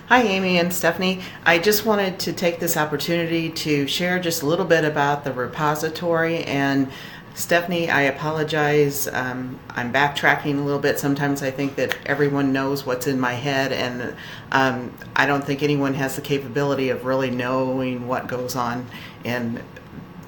Hi, Amy and Stephanie. I just wanted to take this opportunity to share just a little bit about the repository. And Stephanie, I apologize. I'm backtracking a little bit. Sometimes I think that everyone knows what's in my head, and I don't think anyone has the capability of really knowing what goes on in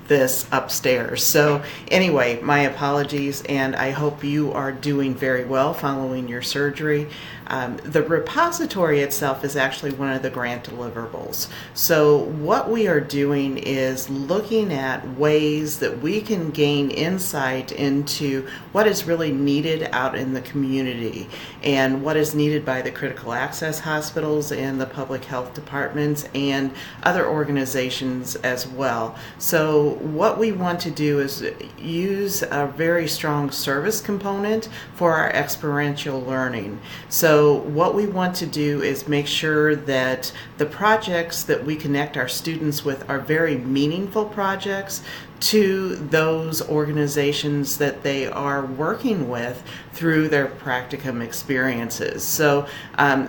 this upstairs. So anyway, my apologies, and I hope you are doing very well following your surgery. The repository itself is actually one of the grant deliverables. So what we are doing is looking at ways that we can gain insight into what is really needed out in the community and what is needed by the critical access hospitals and the public health departments and other organizations as well. So what we want to do is use a very strong service component for our experiential learning. So what we want to do is make sure that the projects that we connect our students with are very meaningful projects to those organizations that they are working with through their practicum experiences. So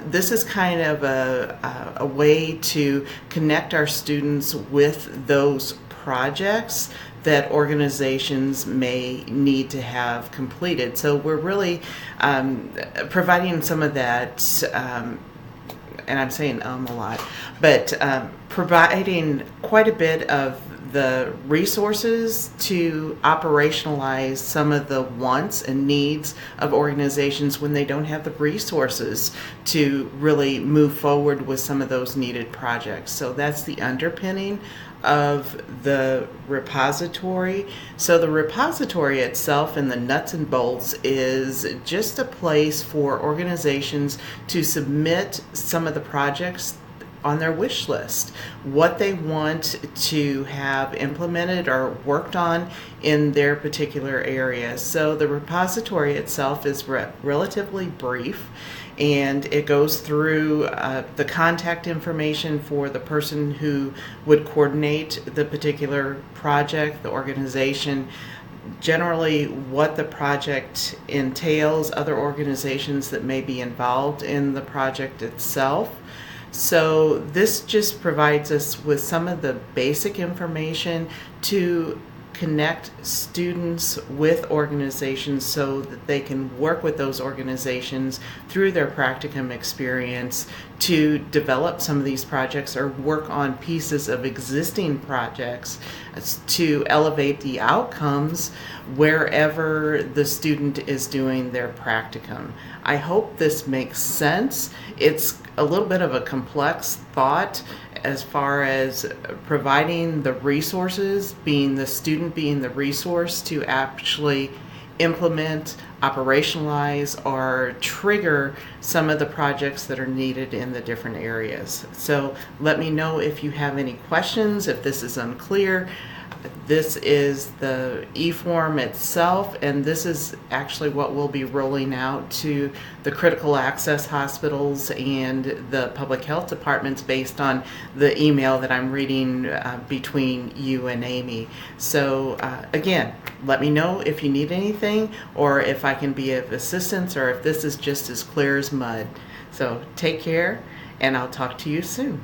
this is kind of a way to connect our students with those projects that organizations may need to have completed. So we're really providing some of that, and I'm saying a lot, but providing quite a bit of the resources to operationalize some of the wants and needs of organizations when they don't have the resources to really move forward with some of those needed projects. So that's the underpinning of the repository. So the repository itself and the nuts and bolts is just a place for organizations to submit some of the projects on their wish list, what they want to have implemented or worked on in their particular area. So the repository itself is relatively brief, and it goes through the contact information for the person who would coordinate the particular project, the organization, generally what the project entails, other organizations that may be involved in the project itself. So this just provides us with some of the basic information to connect students with organizations so that they can work with those organizations through their practicum experience to develop some of these projects or work on pieces of existing projects to elevate the outcomes wherever the student is doing their practicum. I hope this makes sense. It's a little bit of a complex thought as far as providing the resources, being the student being the resource to actually implement, operationalize, or trigger some of the projects that are needed in the different areas. So let me know if you have any questions, if this is unclear. This is the e-form itself, and this is actually what we'll be rolling out to the critical access hospitals and the public health departments based on the email that I'm reading between you and Amy. So again, let me know if you need anything or if I can be of assistance or if this is just as clear as mud. So take care, and I'll talk to you soon.